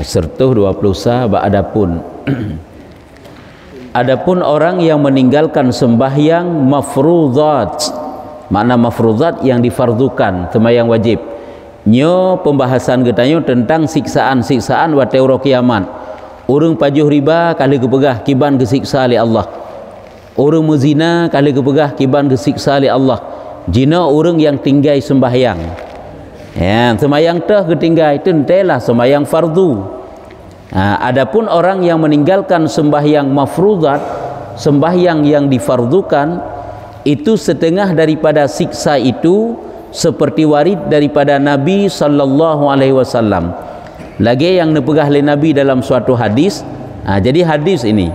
serta 20 sah adapun adapun orang yang meninggalkan sembahyang mafruḍat, makna mafruḍat yang difardukan, sembahyang wajib. Nyo pembahasan getanyo tentang siksaan-siksaan wa teuro kiamat. Urang pajuh riba kali kepegah kiban kesiksa oleh Allah. Urang mezina kali kepegah kiban kesiksa oleh Allah. Jina urang yang tinggai sembahyang. Ya, sembahyang teh ketinggai tentelah sembahyang fardu. Adapun orang yang meninggalkan sembahyang mafruḍat, sembahyang yang difardukan, itu setengah daripada siksa itu seperti warid daripada Nabi sallallahu alaihi wasallam. Lagi yang dipegah oleh Nabi dalam suatu hadis. Jadi hadis ini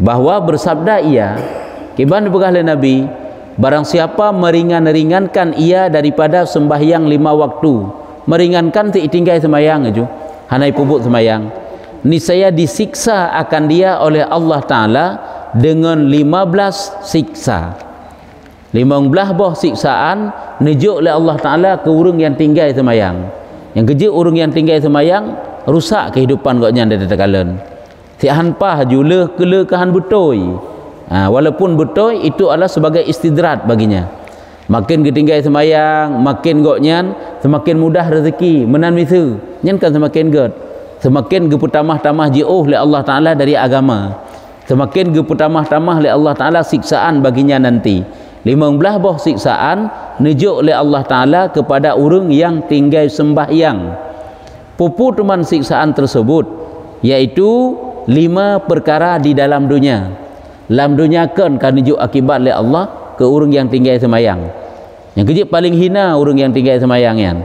bahwa bersabda ia, kiban dipegah oleh Nabi, barang siapa meringankan ia daripada sembahyang 5 waktu, meringankan tinggal sembahyang aja, hanai pupuk sembahyang, niscaya disiksa akan dia oleh Allah Ta'ala dengan 15 siksa. 15 boh siksaan nejuk oleh Allah Ta'ala ke urang yang tinggal sembahyang. Yang kerja urang yang tinggal sembahyang rusak kehidupan gaknya dari tekalen. Si hanpah jule kele kahan betoi. Walaupun betoi itu adalah sebagai istidrat baginya. Makin ketinggal sembahyang, makin gaknya semakin mudah rezeki, menan misu. Nyen kan semakin get. Semakin geputamah-tamah jauh oleh Allah Ta'ala dari agama. Semakin geputamah-tamah oleh Allah Ta'ala siksaan baginya nanti. 15 boh siksaan nejuk oleh Allah Ta'ala kepada urang yang tinggal sembahyang. Pupu teman siksaan tersebut yaitu 5 perkara di dalam dunia. Dalam dunia kan nejuk akibat oleh Allah ke urang yang tinggal sembahyang. Yang kejip paling hina urang yang tinggal sembahyang yan.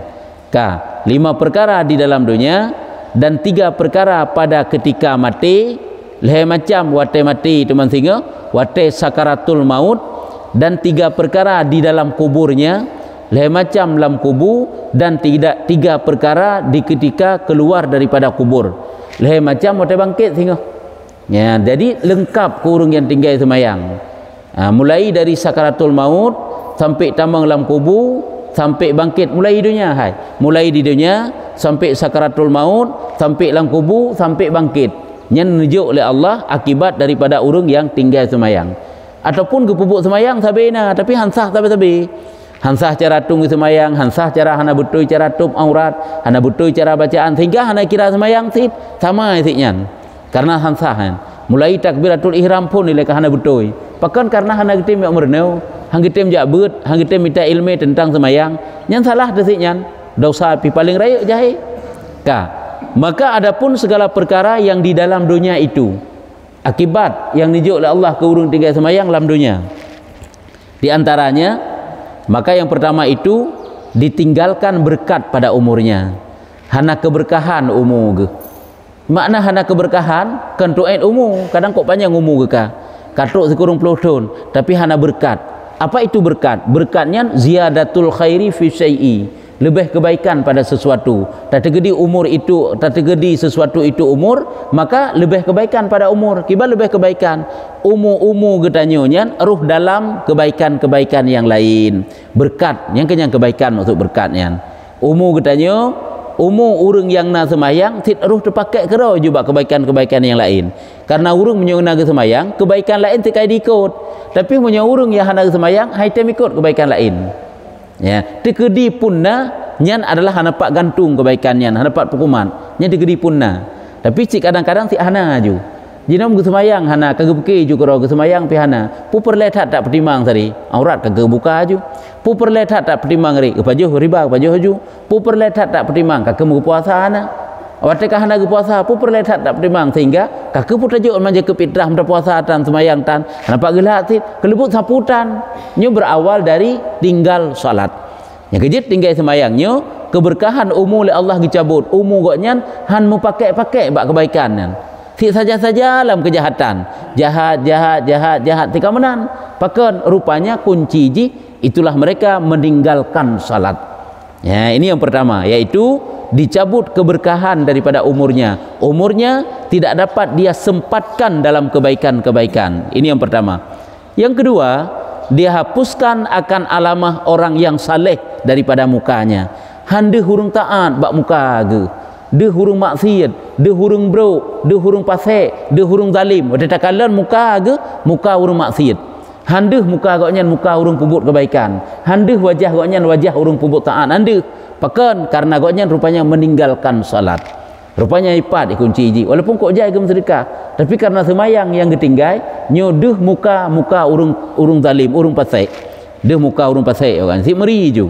5 perkara di dalam dunia dan 3 perkara pada ketika mati. Leh macam wate mati teman singa, wate sakaratul maut, dan 3 perkara di dalam kuburnya, leh macam dalam kubur, dan 3 perkara di ketika keluar daripada kubur, leh macam wate bangkit singa. Ya, jadi lengkap kurung yang tinggal sembahyang. Mulai dari sakaratul maut sampai tambang dalam kubur sampai bangkit, mulai dunia mulai di dunia sampai sakaratul maut sampai dalam kubur sampai bangkit, yang menunjuk oleh Allah akibat daripada urang yang tinggal sembahyang. Ataupun kepupuk semayang sabena tapi hansah tabe-tabe, hansah cara tung semayang, hansah cara hana betul cara tup aurat, hana betul cara bacaan, sehingga hana kira semayang sit sama isiknya karena hansah kan. Mulai takbiratul ihram pun nilai hana betul, pakan karena hana getim yak merneu, hang getim jak beut, hang getim minta ilmu tentang semayang, yang salah desiknya dosa pi paling raya jahe. Maka adapun segala perkara yang di dalam dunia itu akibat yang dijuk oleh Allah ke urang tinggal sembahyang dalam dunia, di antaranya, maka yang pertama itu ditinggalkan berkat pada umurnya. Hana keberkahan umur ke. Makna hana keberkahan kan tuain umur, kadang kok panjang umur ke katuk sekurang puluh tahun, tapi hana berkat. Apa itu berkat? Berkatnya ziyadatul khairi fi syai'i, lebih kebaikan pada sesuatu. Tak tergedi umur itu, tak tergedi sesuatu itu umur, maka lebih kebaikan pada umur. Kibar lebih kebaikan. Umur getanyonya ruh dalam kebaikan-kebaikan yang lain. Berkat, yang kenyang kebaikan maksud berkatnya. Umur getanyo, umur urang yang na semayang, tit ruh terpakai kerau juga kebaikan-kebaikan yang lain. Karena urang menyuna ke semayang, kebaikan lain tikai diikut. Tapi punya urang yang hana ke semayang, hai tem ikut kebaikan lain. Ya, tekedi punna nyan adalah hanapak gantung kebaikannya, hanapak hukuman nyan tekedi punna. Tapi cik kadang-kadang si hana aju jinom ke semayang hana kagak buki ju karo ke semayang pi hana pu perlehat tak pertimang tadi aurat kagak buka aju, pu perlehat tak pertimang ri kepajuh riba kepajuh aju, pu perlehat tak pertimang kagak mau puasa hana awate ka hana ke puasa pu perlehat tak pertimang sehingga kagak pu tajuk manja ke fitrah menta puasa tan semayang tan hanapak gelat tit kelebut saputan nyo berawal dari tinggal salat. Yang kejit tinggal semayangnya keberkahan umur oleh Allah dicabut, umur gaknya han mau pakai bak kebaikan kan. Si saja-saja dalam kejahatan, jahat tika menan. Pakan rupanya kunci ji itulah mereka meninggalkan salat. Ya, ini yang pertama, yaitu dicabut keberkahan daripada umurnya. Umurnya tidak dapat dia sempatkan dalam kebaikan-kebaikan. Ini yang pertama. Yang kedua, dia hapuskan akan alamah orang yang saleh daripada mukanya. Hande hurung taat bak muka ge. de hurung maksiat, de hurung bro, de hurung pasek, de hurung zalim. Wata takalan muka ke muka hurung maksiat. Handeuh muka goknya muka hurung pubut kebaikan. Handeuh wajah goknya wajah hurung pubut taat. Handeuh pakan karena goknya rupanya meninggalkan salat. Rupanya ipat kunci ji. Walaupun kok jai ke sedekah, tapi karena semayang yang ketinggai, nyoduh muka urung zalim, urung pasek. Deh muka urung pasek kan. Si meri ju.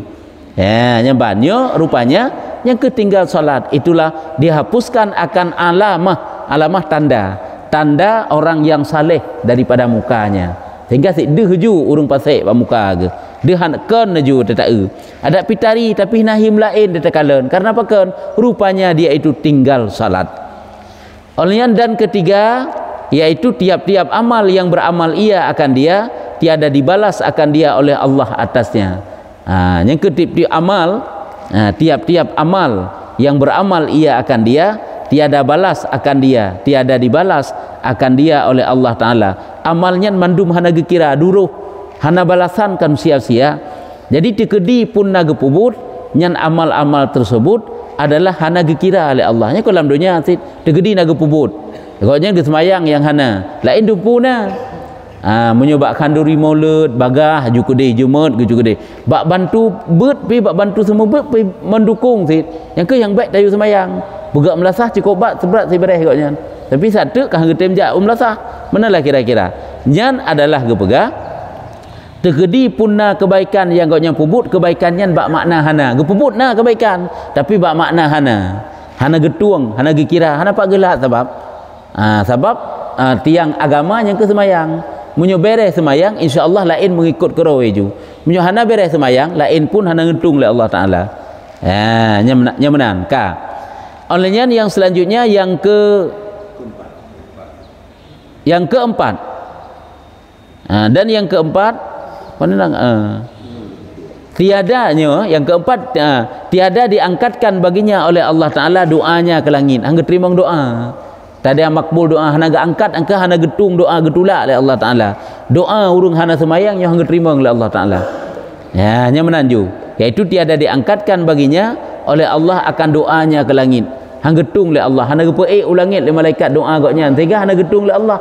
Ya, nyambanyo rupanya yang ketinggal salat itulah dihapuskan akan alamah tanda orang yang saleh daripada mukanya. Sehingga si deh ju urung pasek pa muka ke. Dia hankan ju tetau. Ada pitari tapi nahim lain detakalen. Karena apa kan? Rupanya dia itu tinggal salat. Olehnya dan ketiga yaitu tiap-tiap amal yang beramal ia akan dia tiada dibalas akan dia oleh Allah atasnya. Yang ketiap amal tiap-tiap amal yang beramal ia akan dia tiada balas akan dia, tiada dibalas akan dia oleh Allah Ta'ala. Amalnya mandum hana gekira duruh hana balasan kan sia-sia. Jadi dikedi pun naga pubut nyan amal-amal tersebut adalah hana gekira oleh Allah. Nya kolam dunia sit dikedi naga pubut. Pokoknya ge semayang yang hana lain dupuna. Menyoba kanduri maulud bagah ju kede jumat ju kede. Bak bantu bet pi bak bantu semua bet pi mendukung sit. Yang ke yang baik tayu semayang. Begak melasah cukup bat seberat sebereh koknya. Tapi satu kah getem jak melasah. Manalah kira-kira. Nyan adalah gepegah tegedi punna kebaikan yang gaknya pubut kebaikannya bak makna hana gepubut na kebaikan tapi bak makna hana getuang hana gekira hana pak gelat sebab tiang agama yang ke semayang munyo beres semayang insyaallah lain mengikut kerawe ju munyo hana beres semayang lain pun hana ngetung oleh Allah Taala. Nya menan ka olehnya yang selanjutnya yang keempat dan yang keempat tiadanya yang keempat tiada diangkatkan baginya oleh Allah Ta'ala doanya ke langit hangga terima doa tadi makbul doa hana angkat angka hana getung doa getulak oleh Allah Ta'ala doa urung hana semayang yang hangga terima oleh Allah Ta'ala nya menanju yaitu tiada diangkatkan baginya oleh Allah akan doanya ke langit hangga getung oleh Allah hana gepeik ulangit oleh malaikat doa goknya sehingga hana getung oleh Allah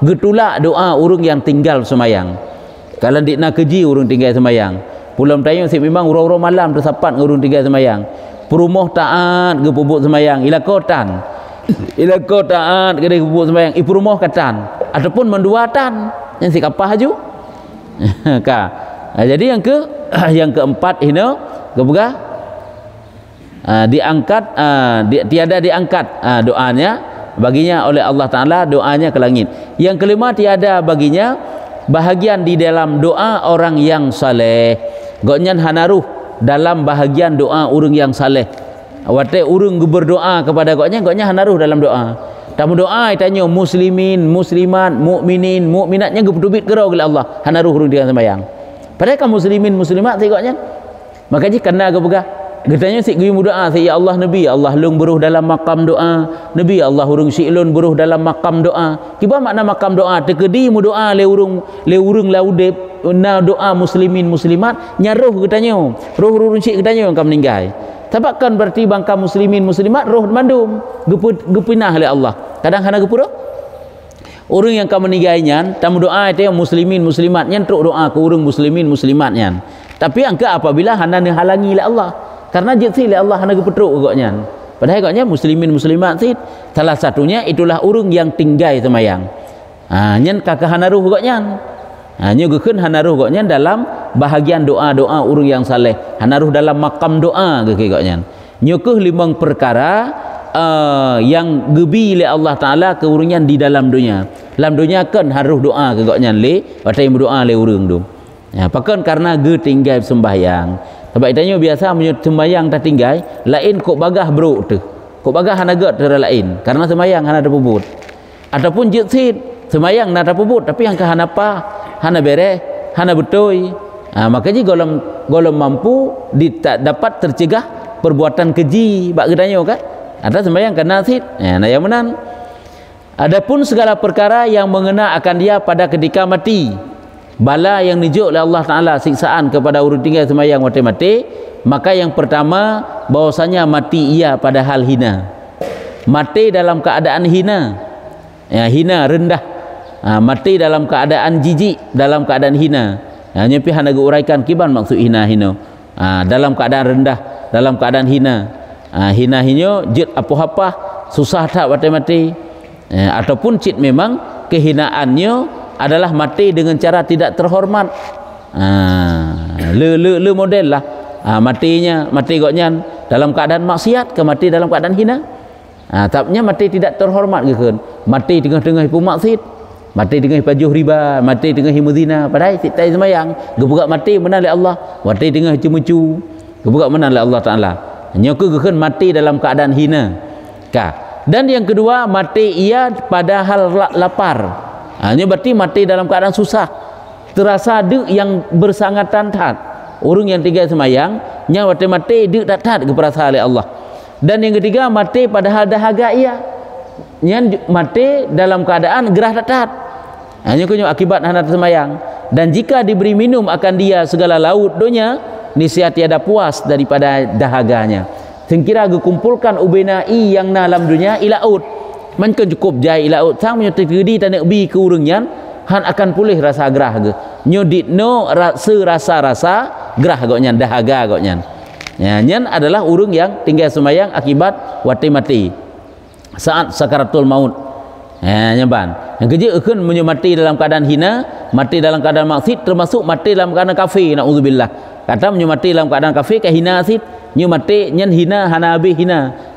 getulak doa urung yang tinggal semayang. Kalau dik nak keji urung tinggal semayang. Pulang tayang si memang urang-urang malam tersapat urung tinggal semayang. Perumah taat ke pupuk semayang. Ila kotan. Ila kotaan ke pupuk semayang. Ipu rumah katan. Ataupun menduatan. Yang si kapah ju. Jadi yang keempat ini kepegah diangkat tiada diangkat doanya baginya oleh Allah Ta'ala doanya ke langit. Yang kelima tiada baginya bahagian di dalam doa orang yang saleh. Goknyan hanaruh dalam bahagian doa urang yang saleh. Wate urang berdoa kepada goknya hanaruh dalam doa. Tamu doa tanya muslimin, muslimat, mukminin, mukminatnya gebudubit gerau oleh Allah. Hanaruh urang dia sembahyang. Padahal kan muslimin, muslimat tengoknya. Makanya kena kepegah getanya si gui doa si ya Allah Nabi Allah lung beruh dalam makam doa Nabi Allah urung si'lun beruh dalam makam doa kiba makna makam doa tekedi mu doa le urung laudep na doa muslimin muslimat nyaruh getanya roh urung si getanya yang kam meninggal tabakan berarti bangka muslimin muslimat roh mandum gepinah oleh Allah kadang hana gepura urung yang kam meninggalnya tamu doa itu muslimin muslimat nyentruk doa ke urung muslimin muslimatnya tapi angka apabila hana halangi oleh Allah karena jitsi oleh Allah hana gepetruk goknya. Padahal goknya muslimin muslimat sit salah satunya itulah urung yang tinggai semayang. Nyen kakak hanaruh goknya. Nyo gekeun hanaruh goknya dalam bahagian doa-doa urung yang saleh. Hanaruh dalam makam doa ge goknya. Nyo keuh limang perkara yang gebi oleh Allah Taala ke urungnya di dalam dunia. Dalam dunia kan haruh doa ke goknya le, patai doa le urung tu. Ya, pakan karena ge tinggai sembahyang. Sebab itanya biasa menyut sembayang tak tinggal lain kok bagah bro tu kok bagah hana get tera lain karena sembayang hana ada pubut ataupun jitsit sembayang nak ada pubut tapi yang hana apa hana bereh hana betoi makanya golom mampu dapat tercegah perbuatan keji bak gedanya kan ada sembayang kena sit nah yang menan adapun segala perkara yang mengena akan dia pada ketika mati bala yang nijuk oleh Allah Ta'ala siksaan kepada urut tinggal semayang mati-mati maka yang pertama bahwasanya mati ia pada hal hina mati dalam keadaan hina, ya, hina rendah, mati dalam keadaan jijik, dalam keadaan hina. Nyepi hana uraikan kiban maksud hina hino, dalam keadaan rendah, dalam keadaan hina, hina hino jit apa-apa susah tak mati, ataupun cit memang kehinaannya adalah mati dengan cara tidak terhormat. Le model lah, matinya mati goknya dalam keadaan maksiat ke mati dalam keadaan hina. Tapnya mati tidak terhormat ke kan, mati tengah-tengah ipu maksiat, mati tengah pajuh riba, mati tengah himuzina, padahal tak semayang gebuka mati menang oleh Allah, mati tengah cemucu gebuka menang oleh Allah Taala. Nyoku ke kan mati dalam keadaan hina ka. Dan yang kedua, mati ia pada hal lapar. Ini berarti mati dalam keadaan susah, terasa dek yang bersangatan tat. Orang yang tinggal semayang nya mati dek tat ke perasa oleh Allah. Dan yang ketiga, mati pada hal dahaga ia, yang mati dalam keadaan gerah tat. Hanya kunyo akibat hana semayang. Dan jika diberi minum akan dia segala laut dunia, niscaya tiada puas daripada dahaganya. Sengkira kumpulkan ubenai yang dalam dunia ilaut, mungkin cukup jai ilaut sang menyuti gedi tanek bi ke urangnya han akan pulih rasa gerah ge nyodit no rasa gerah goknya dahaga goknya. Ya, nyen adalah urang yang tinggal semayang akibat mati saat sakaratul maut. Nyeban yang kerja akan mati dalam keadaan hina, mati dalam keadaan maksiat, termasuk mati dalam keadaan kafir, naudzubillah. Kata mati dalam keadaan kafir ke hina asid, mati nyen hina hana habis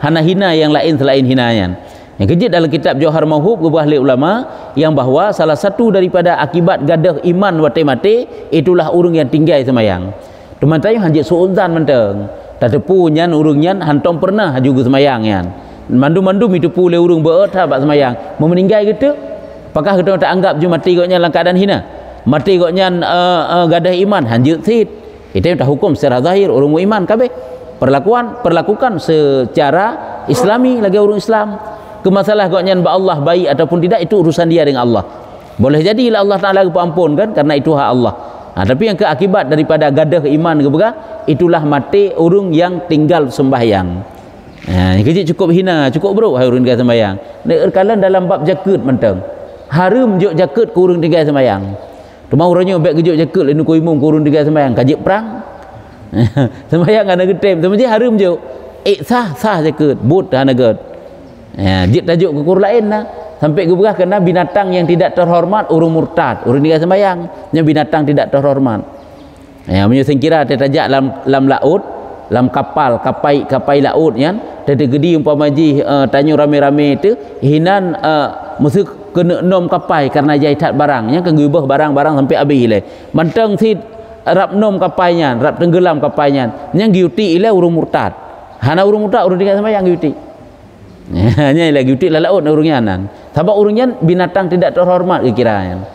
hana hina yang lain selain hinayan. Yang kerja dalam kitab Jauhar Mauhub gubah oleh ulama yang bahawa salah satu daripada akibat gadah iman mati itulah urang yang tinggal semayang. Teman tayo hanjit suudzan menteng. Tak tepu nyan urang nyan hantom pernah juga semayang yan. Mandu-mandu itu pulih urang berta bak semayang. Mau meninggal gitu? Apakah kita tak anggap je mati goknya dalam keadaan hina? Mati goknya gadah iman hanjit sit. Itu tak hukum secara zahir urang iman kabeh. Perlakukan secara islami lagi urang Islam. Kemasalah goknya ba Allah baik ataupun tidak itu urusan dia dengan Allah. Boleh jadi Allah Taala ampun kan karena itu hak Allah. Tapi yang keakibat daripada gadah iman ke bega itulah mati urang yang tinggal sembahyang. Kecil cukup hina, cukup bro hai urang tinggal sembahyang. Kalau dalam bab jaket menteng. Harum juk jaket ke urang tinggal sembahyang. Cuma urangnya baik gejuk jaket lain ku imum ke urang tinggal sembahyang kajik perang. Sembahyang ana getem, semesti harum juk. Sah jaket, but hana get. Jik tajuk ke kur lain lah. Sampai geberah kena binatang yang tidak terhormat urang murtad, urang tinggal sembahyang, nya binatang tidak terhormat. Menyusun kira tajak dalam laut, dalam kapai laut kan, tadi gedi umpama ji tanya rame-rame itu hinan mesti kena nom kapai karena jaitat barangnya kan gubah barang-barang sampai habis le. Manteng si rap nom kapainya, rap tenggelam kapainya, yang giuti ile urang murtad. Hana urang murtad urang tinggal sembahyang giuti. Hanya lagi utik laut urangnya nan. Sebab urangnya binatang tidak terhormat kiranya.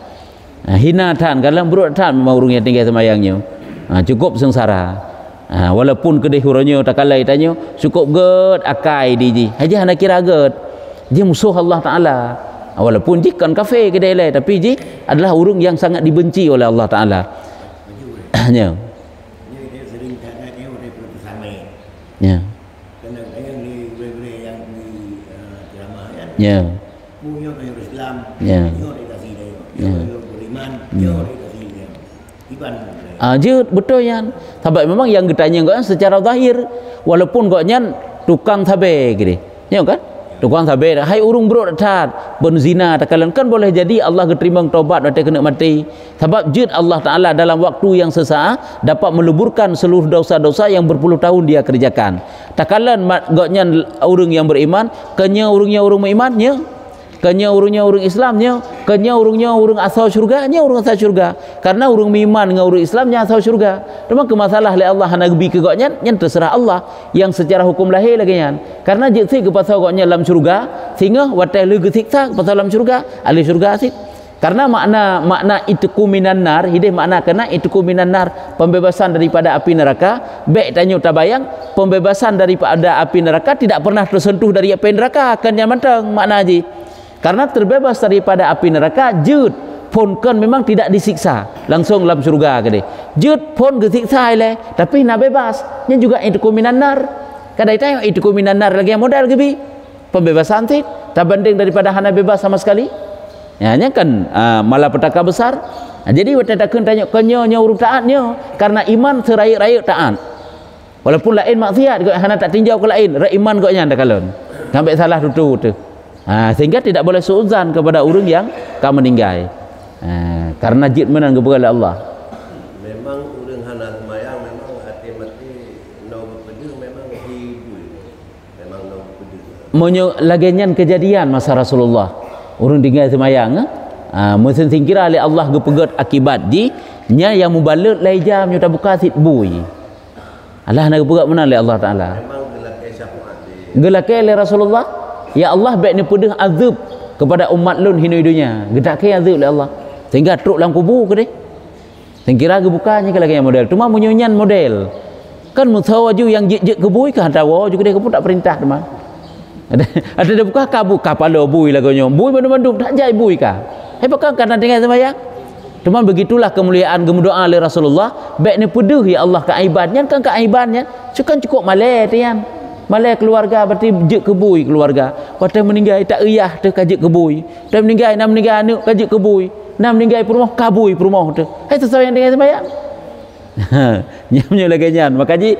Hina tan kalau buruk tan memang urangnya tinggal semayangnya. Cukup sengsara. Walaupun kedai urangnya tak kalai tanya cukup get akai diji. Haja hana kira get. Dia musuh Allah Taala. Walaupun jikan kafe kedai lain tapi ji adalah urang yang sangat dibenci oleh Allah Taala. Ya. Ya. Ya. Ya. Ya. Betul yan. Sebab memang yang getanya kau secara zahir walaupun kau nyan tukang sabe gitu. Ya kan? Tukang sabe hai urung bro tat berzina takalan kan boleh jadi Allah keterima taubat nanti kena mati. Sebab jid Allah Taala dalam waktu yang sesaat dapat meleburkan seluruh dosa-dosa yang berpuluh tahun dia kerjakan. Takalan goknya urang yang beriman, kenya urangnya urang berimannya, kenya urangnya urang Islamnya, kenya urangnya urang asal syurganya urang asal syurga. Karena urang beriman dengan urang Islamnya asal syurga. Cuma kemasalah le Allah hana gebi ke goknya yang terserah Allah yang secara hukum lahir lagi nya. Karena jik ke pasal goknya dalam syurga sehingga watai le gesiksa pasal dalam syurga, ahli syurga asid. Karena makna itqu minan nar, hidih makna kena itqu minan nar, pembebasan daripada api neraka. Baik tanya tabayang, pembebasan daripada api neraka tidak pernah tersentuh dari api neraka, kan yang mantang makna haji. Karena terbebas daripada api neraka, jud pun kan memang tidak disiksa langsung dalam surga gede. Jud pun disiksa ile, tapi nak bebas. Nya juga itqu minan nar. Kadai tanya itqu minan nar lagi yang modal gebi. pembebasan tik tak banding daripada hana bebas sama sekali. Ya nya kan malapetaka besar. Jadi wata takun tanya kenyo nya urut taatnya karena iman seraya-raya taat. Walaupun lain maksiat kok hana tak tinjau ke lain, ra iman kok nya ndakalon. Sampai salah tutu tu. Sehingga tidak boleh suudzon kepada orang yang kamu meninggal. Karena jid menang kepada Allah. Memang orang hana semayang memang hati mati no berpedu memang hibur. Memang no berpedu. Monyo lagenyan kejadian masa Rasulullah. Orang tinggal semayang mesin singkira oleh Allah gepegat akibat di nya yang mubalut lai jam nyuta buka sit bui. Allah nak gepegat mana oleh Allah Taala. Memang gelakai syafaat. Gelakai oleh Rasulullah. Ya Allah baik ni pedih azab kepada umat lun hina dunia. Gedakai azab oleh Allah. Sehingga truk dalam kubur ke deh. Singkira gebukanya ke lagi yang model. Cuma menyunyan model. Kan mutawaju yang jek kebui ke hantar wah juga dia kebun tak perintah teman. Ada buka kabu kapalo bui lagunya. Bui bandung-bandung tak jai bui ka. Pakang karena tinggal sembahyang. Cuma begitulah kemuliaan gemudoa oleh Rasulullah. Baik ni pedih ya Allah keaibannya kan keaibannya. Cukup malai tian. Malai keluarga berarti jek kebui keluarga. Pada meninggal tak iyah tu kajek kebui. Dan meninggal nak meninggal anak kajek kebui. Nak meninggal perumah kabui perumah tu. Sesuai yang tinggal sembahyang. Nyamnya lagi nyan. Makanya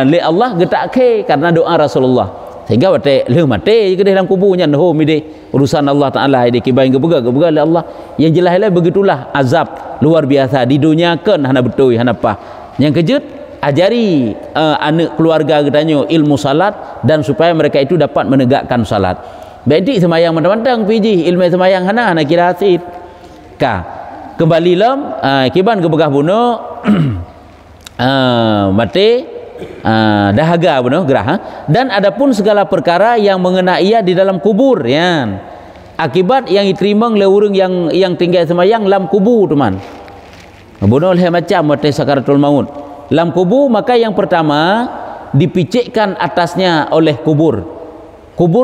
le Allah getak ke karena doa Rasulullah. Sehingga wate le mati ke dalam kuburnya noh mide urusan Allah Taala ide kibai gebega oleh Allah. Yang jelas lah begitulah azab luar biasa di dunia kan hana betul hana apa. Yang kejut ajari anak keluarga katanya ilmu salat dan supaya mereka itu dapat menegakkan salat. Baik semayang mentang-mentang piji ilmu semayang hana kira asid. Kembali lam kiban gebegah buno mati dahaga benar gerah dan adapun segala perkara yang mengenai ia di dalam kubur ya akibat yang diterima oleh orang yang tinggal semayang dalam kubur teman bunuh oleh macam mati sakaratul maut dalam kubur maka yang pertama dipicikkan atasnya oleh kubur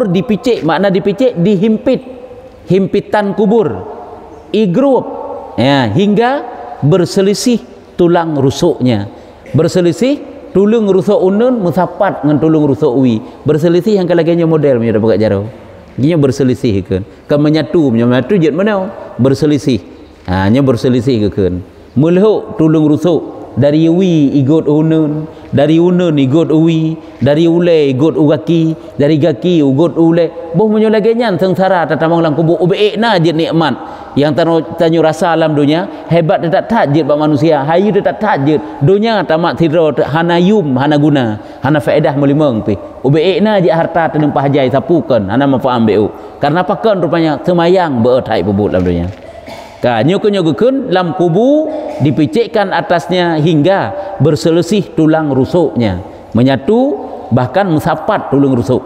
dipicik makna dipicik dihimpit himpitan kubur igrup ya hingga berselisih tulang rusuknya berselisih tulung rusuk unun musapat dengan tulung rusuk uwi berselisih yang kalaganya model punya dapat jaro dia berselisih kan menyatu jet mana berselisih nya berselisih kan mulhuk tulung rusuk dari uwi igot unun dari unun igot uwi dari ule igot ugaki dari gaki ugot ule boh menyo laganya sengsara tatamang lang kubur ubeikna jet nikmat yang tanyo rasa alam dunia hebat tak tajid bak manusia hayu tak tajid dunia tamat tidro hanayum hana guna hana faedah melimang pi ubeikna je harta tenung pahajai sapukan hana mafaham beu karena pakan rupanya semayang beotai bubut dalam dunia nyuku-nyukukan dalam kubu dipicikkan atasnya hingga berselisih tulang rusuknya menyatu bahkan mensapat tulang rusuk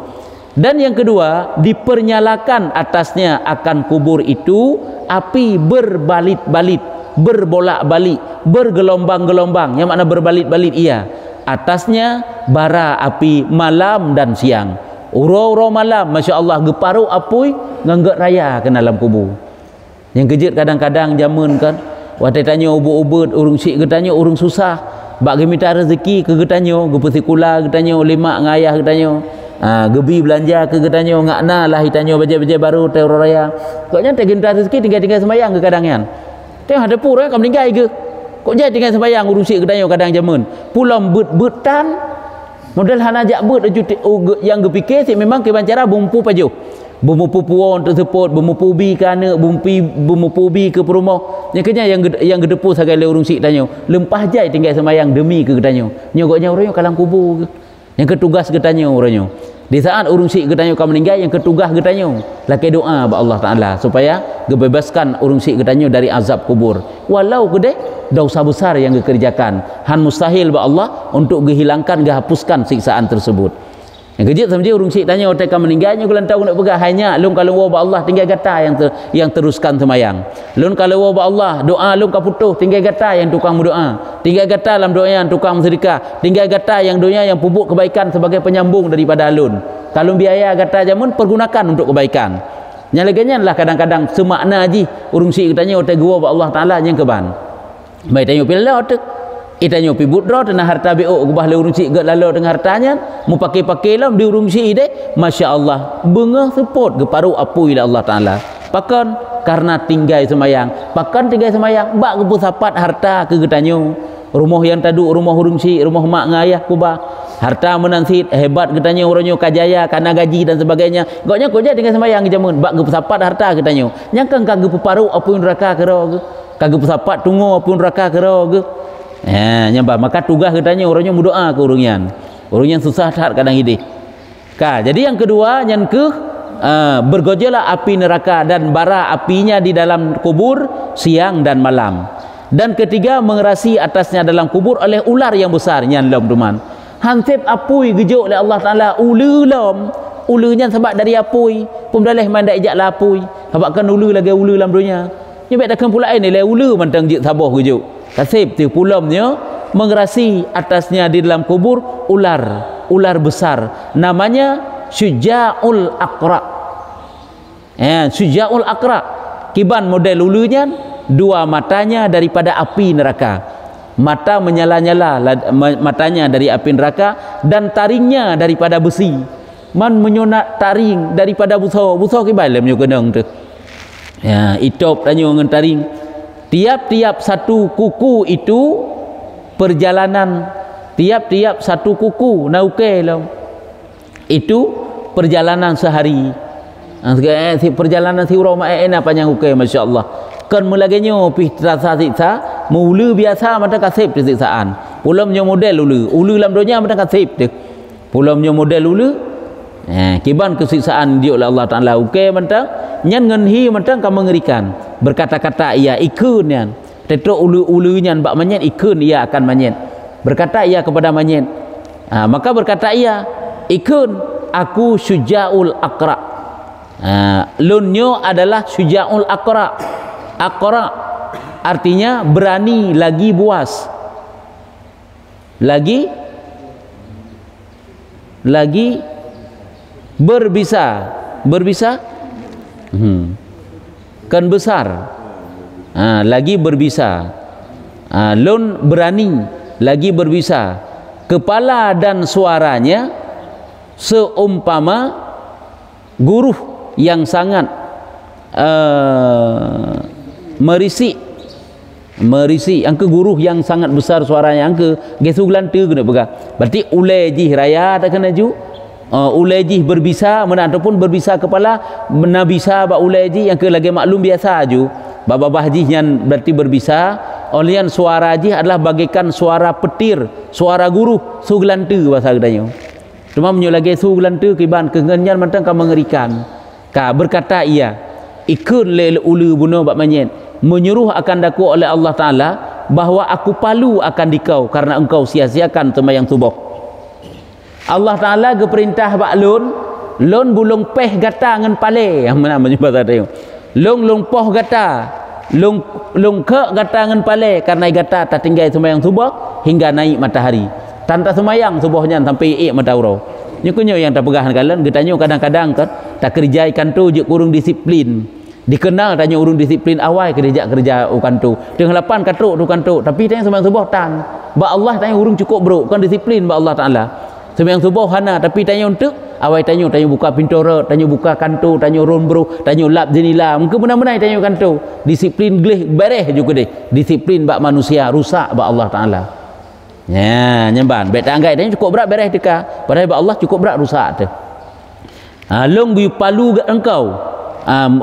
dan yang kedua dipernyalakan atasnya akan kubur itu api berbalit-balit berbolak-balik bergelombang-gelombang yang makna berbalit-balit ia atasnya bara api malam dan siang uro-uro malam Masya Allah geparu apui nganggut raya ke dalam kubur. Yang kejut kadang-kadang zaman kan waktu tanya ubud-ubud urung syik getanya urung susah bagi minta rezeki ke getanya gepesi kula getanya lemak ngayah getanya gebi belanja ke getanya ngakna lah hitanya baja-baja baru teror raya koknya tak minta rezeki tinggal-tinggal sembahyang ke kadangnya tengok ada pura kamu meninggal ke kok jadi tinggal sembahyang urung syik getanya kadang zaman pulang bet-betan modal hana jak bet yang gepikir sih memang kebancara bumpu pajuh bumupu puon tersebut bumupu bi ke anak bumupu bi ke perumah yang gedepu sagai le urung sik tanya lempah jai tinggal semayang demi ke tanya nyogoknya orangnya kalang kubur ke yang ketugas ke tanya orangnya di saat urung sik ke tanya kau meninggal yang ketugas ke tanya laki doa ba Allah Taala supaya gebebaskan urung sik ke tanya dari azab kubur walau gede dosa besar yang dikerjakan han mustahil ba Allah untuk menghilangkan menghapuskan siksaan tersebut. Yang kejut sama dia urung syik tanya otak kamu meninggalnya kulan tahu nak pegang hanya lun kalau wa Allah tinggal gata yang teruskan semayang lun kalau wa Allah doa lun ka putuh tinggal gata yang tukang berdoa tinggal gata dalam doa yang tukang sedekah tinggal gata yang doa yang pupuk kebaikan sebagai penyambung daripada lun kalau biaya gata jamun pergunakan untuk kebaikan nyalaganya lah kadang-kadang semakna haji urung syik tanya otak wa Allah Taala yang keban baik tanya pilih otak Itanyo pi budra tanah harta beok gubah le urung cik gak lalu dengan hartanya mu pakai-pakai lam di urung cik ide masya-Allah bengah support ke paru apui la Allah taala pakan karena tinggal semayang pakan tinggal semayang bak ke pusapat harta ke getanyo rumah yang tadu rumah urung cik rumah mak ngayah kubah harta menansit hebat getanyo uronyo kajaya kana gaji dan sebagainya goknya koja tinggal semayang jamun bak ke pusapat harta getanyo nyangkang kageu peparu apui neraka kero kageu pusapat tungo apui neraka kero ge nyambah maka tugas katanya orangnya berdoa ke orangnya susah hati kadang ide jadi yang kedua yang bergojalah api neraka dan bara apinya di dalam kubur siang dan malam dan ketiga mengerasi atasnya dalam kubur oleh ular yang besar nyan lom teman hansip apui gejuk oleh Allah Taala ulu lom ulunya sebab dari apui pemdalih mandai ijak la apui sebab kan ulu lagi ulu dalam dunia nyebek takkan pula ini le ulu mantang jik sabah gejuk kasib tu pulamnya mengerasi atasnya di dalam kubur ular besar namanya Syuja'ul Aqra Syuja'ul Aqra kiban model ulunya dua matanya daripada api neraka mata menyala-nyala matanya dari api neraka dan taringnya daripada besi man menyonak taring daripada busa kiban lemnya kenang tu itop tanya dengan taring tiap-tiap satu kuku itu perjalanan tiap-tiap satu kuku nauke lah itu perjalanan sehari perjalanan siurau ma'ena panjang uke masya-Allah kan mulagenyo pi terasa siksa mula biasa mata kasib siksaan pulamnya model ulu dalam dunia mata kasib tu pulamnya model ulu kiban kesiksaan dia oleh Allah Taala uke mantang nyan ngenhi mantang ka mengerikan berkata-kata ia ikun yan tetok ulu-ulunya bak manyet ikun ia akan manyet berkata ia kepada manyet maka berkata ia ikun aku Syuja'ul Aqra lunyo adalah Syuja'ul Aqra artinya berani lagi buas lagi berbisa kan besar lagi berbisa lun berani lagi berbisa kepala dan suaranya seumpama guruh yang sangat merisi angka guruh yang sangat besar suaranya angka gesu gelantu kena pegang berarti uleji raya tak kena ju uleji berbisa mana ataupun berbisa kepala menabisa ba uleji yang ke lagi maklum biasa ju baba bahji yang berarti berbisa olian suara ji adalah bagaikan suara petir suara guruh sugelantu bahasa katanya cuma menyo lagi sugelantu kiban kengenyan mantang ka mengerikan ka berkata ia ikun le ulu buno bak manyet menyuruh akan daku oleh Allah Taala bahawa aku palu akan dikau karena engkau sia-siakan sembahyang subuh. Allah Taala ge perintah bak lun bulung peh gata ngan pale yang mana menyebut tadi lung poh gata lung ke gata ngan pale karena gata tak tinggal sembahyang subuh hingga naik matahari tanpa sembahyang subuhnya sampai matauro nyukunyo yang tak pegahan kalian getanyo kadang-kadang kan tak kerja ikan tu je kurung disiplin dikenal tanya urung disiplin awal kerja ukan tu dengan 8 katruk tu kan tu tapi tanya sembahyang subuh tan ba Allah tanya urung cukup bro kan disiplin ba Allah Taala sembahyang subuh hana tapi tanya untuk awal tanya buka pintu rot tanya buka kantu tanya urun bro tanya lap jenila mungkin benar-benar tanya kantu disiplin gleh bereh juga deh disiplin ba manusia rusak ba Allah Taala nyamban bet anggai tanya cukup berat bereh deka padahal ba Allah cukup berat rusak tu long bi palu gat engkau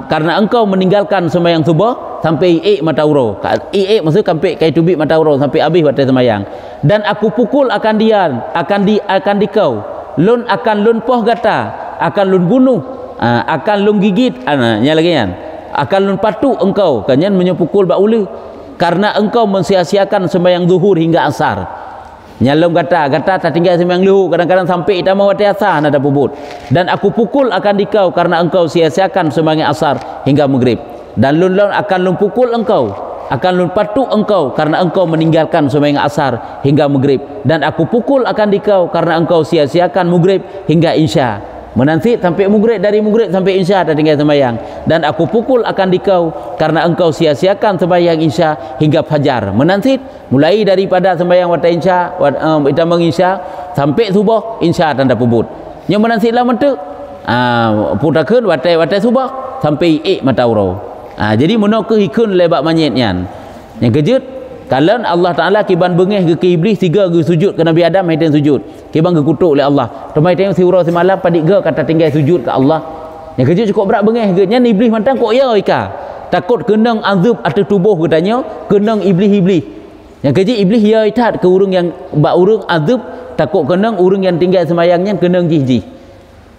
karena engkau meninggalkan sembahyang subuh sampai matauro maksud sampai kai tubik matauro sampai habis waktu sembahyang dan aku pukul akan dia akan dikau lun akan lun poh gata akan lun bunuh akan lun gigit nya lagi kan akan lun patu engkau kanyan menyepukul ba ulu karena engkau mensia-siakan sembahyang zuhur hingga asar nyalom gata tak tinggal sembahyang luhur kadang-kadang sampai ita mau asar ada puput dan aku pukul akan dikau karena engkau sia-siakan sembahyang asar hingga maghrib dan lun akan lun pukul engkau akan lun patu engkau karena engkau meninggalkan sembahyang asar hingga maghrib dan aku pukul akan dikau karena engkau sia-siakan maghrib hingga isya menanti sampai maghrib sampai isya tak tinggal sembahyang, dan aku pukul akan dikau karena engkau sia-siakan sembahyang isya hingga fajar. Menanti mulai daripada sembahyang waktu isya kita mengisya sampai subuh isya tanda pubut nya menanti lah mentu putakeun waktu subuh sampai mata urau. Jadi meno kehikun lebak manyet nyan yang kejut kalau Allah Ta'ala kiban bengih ke iblis 3 ke sujud ke Nabi Adam hai sujud kiban ke kutuk oleh Allah temai tengok siurau semalam padik ke kata tinggal sujud ke Allah yang kejut cukup berat bengih ke nyan iblis mantang kok ya ika takut kenang azab atas tubuh katanya kenang iblis yang kejut iblis ya itat ke urang yang bak urang azab takut kenang urang yang tinggal semayangnya kenang jih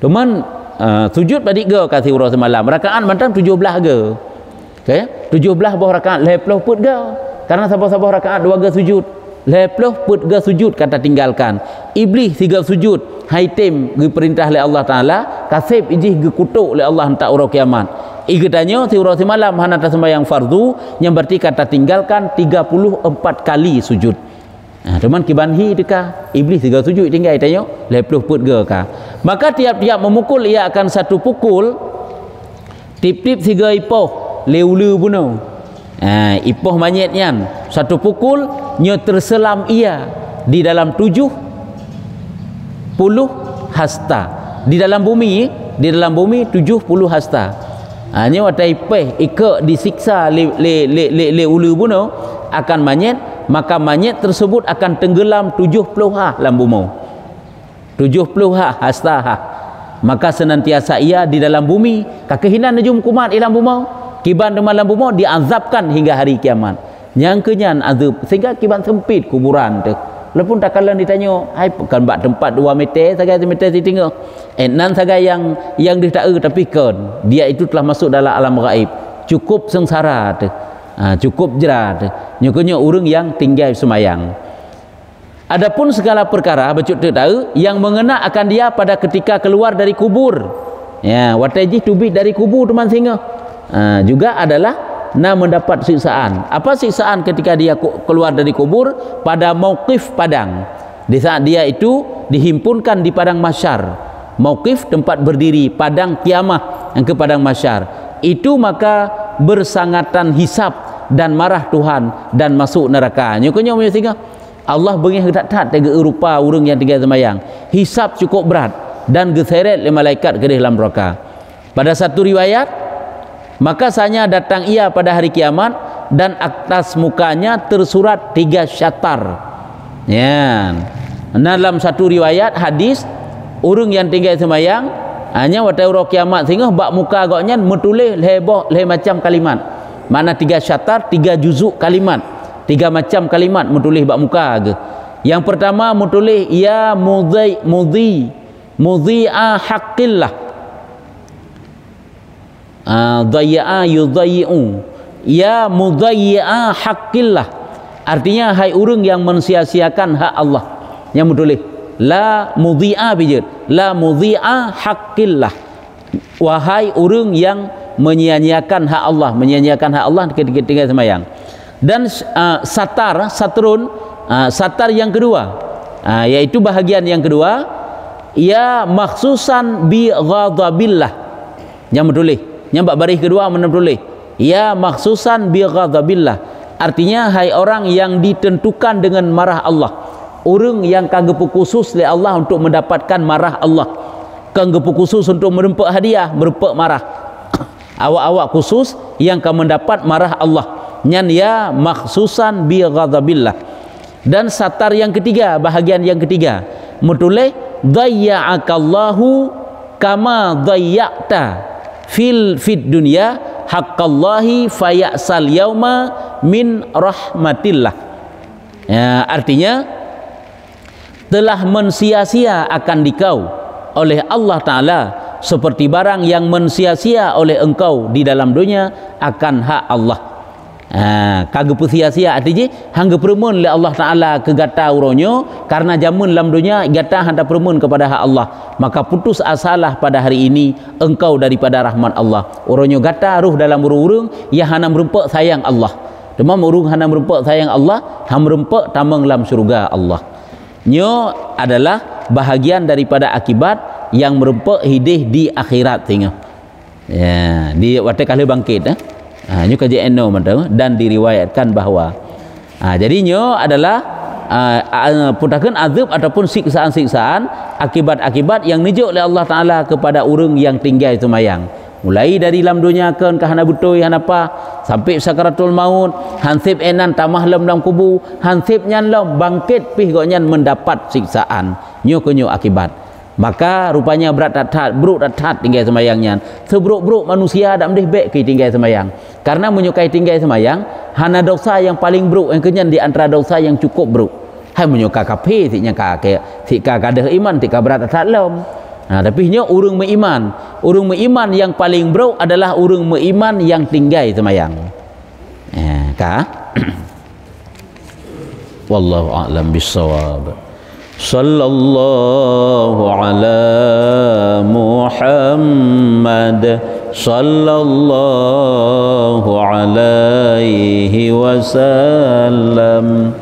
teman sujud padik ke kasih urau semalam rakaat mantang 17 ke okay? 17 buah rakaat leploh put ke karena sabah-sabah rakaat 2 ga sujud leploh put ga sujud kata tinggalkan iblis 3 sujud hai tem diperintah oleh Allah Taala kasib ijih ge kutuk oleh Allah hentak urang kiamat igetanyo si urang semalam hanata sembahyang fardu yang berarti kata tinggalkan 34 kali sujud. Teman kibanhi deka iblis 3 sujud tinggal itanyo leploh put ga ka maka tiap-tiap memukul ia akan satu pukul tip-tip 3 ipoh leulu puno. Ipoh manyetnya satu pukul nyo terselam ia di dalam 70 hasta di dalam bumi 70 hasta. Nyo watai peh ikut disiksa le ulu buno akan manyet maka manyet tersebut akan tenggelam 70 ha dalam bumi 70 hasta maka senantiasa ia di dalam bumi kakehinan najum kumat dalam bumi kiban di malam bumi diazabkan hingga hari kiamat yang kenyan azab sehingga kiban sempit kuburan tu walaupun tak kalah ditanya hai bukan bak tempat 2 meter sagai 1 meter tinggal nan sagai yang ditae tapi kan dia itu telah masuk dalam alam gaib cukup sengsara tu cukup jerat nyukunya urang yang tinggal semayang. Adapun segala perkara becut tahu yang mengena akan dia pada ketika keluar dari kubur ya wataji tubik dari kubur teman singa juga adalah mendapat siksaan. Apa siksaan ketika dia keluar dari kubur? Pada mauqif padang. Di saat dia itu dihimpunkan di padang mahsyar. Mauqif tempat berdiri, padang kiamah yang ke padang mahsyar. Itu maka bersangatan hisab dan marah Tuhan dan masuk neraka. Nyukunya punya singa. Allah bengih tat tega rupa urang yang tinggal semayang. Hisab cukup berat dan geseret oleh malaikat ke dalam neraka. Pada satu riwayat maka sanya datang ia pada hari kiamat dan atas mukanya tersurat 3 syatar. Ya. Dalam satu riwayat hadis urang yang tinggal semayang hanya waktu urang kiamat sehingga bak muka agaknya metulis leboh macam kalimat. Mana 3 syatar 3 juzuk kalimat. 3 macam kalimat metulis bak muka ke. Yang pertama metulis ya mudhi'a haqqillah. Dhayya'a yudhayyi'u ya mudhayyi'a haqqillah artinya hai urang yang mensia-siakan hak Allah yang menulis la mudhi'a bijud la mudhi'a haqqillah wahai urang yang menyia-nyiakan hak Allah ketika tinggal semayang. Dan satar yang kedua yaitu bahagian yang kedua ya maksusan bi ghadabillah yang menulis nyambak baris kedua menulis ya maksusan bi ghadabillah artinya hai orang yang ditentukan dengan marah Allah orang yang kanggepu khusus oleh Allah untuk mendapatkan marah Allah kanggepu khusus untuk merempak hadiah merempak marah awak-awak khusus yang akan mendapat marah Allah nyan ya maksusan bi ghadabillah. Dan satar yang ketiga bahagian yang ketiga menulis dhayya'akallahu kama dhayya'ta fid dunya haqqallahi fayasal yauma min rahmatillah. Ya, artinya telah mensia-sia akan dikau oleh Allah Ta'ala seperti barang yang mensia-sia oleh engkau di dalam dunia akan hak Allah. Kagak sia-sia artinya hangga permun oleh Allah Ta'ala ke gata uronyo karena jamun dalam dunia gata handa permun kepada hak Allah, maka putus asalah pada hari ini engkau daripada rahmat Allah. Uronyo gata ruh dalam urung-urung ya hana merempak sayang Allah. Demam urung hana merempak sayang Allah, ham merempak tamang dalam syurga Allah. Nyo adalah bahagian daripada akibat yang merupakan hidih di akhirat tengah. Ya, di waktu kali bangkit nyo kaji eno dan diriwayatkan bahawa jadinya adalah putakan azab ataupun siksaan-siksaan akibat-akibat yang nijuk oleh Allah Taala kepada orang yang tinggal semayang, mulai dari dalam dunia ke hana butoi hana apa sampai sakaratul maut, hansip enan tamah dalam kubur, hansip nyan lam bangkit pih goknyan mendapat siksaan nyo kenyo akibat. Maka rupanya berat tat buruk tat tinggal semayangnya. Seburuk-buruk manusia dak mendih baik ke tinggal semayang. Karena menyukai tinggal semayang, hana dosa yang paling buruk yang kenyan di antara dosa yang cukup buruk. Hai menyukai kafir tiknya tika kadah iman tika berat tat lam. Nah, tapi nya urang beriman. Urang beriman yang paling buruk adalah urang beriman yang tinggal semayang. Wallahu a'lam bissawab. Sallallahu ala Muhammad sallallahu alaihi wasallam.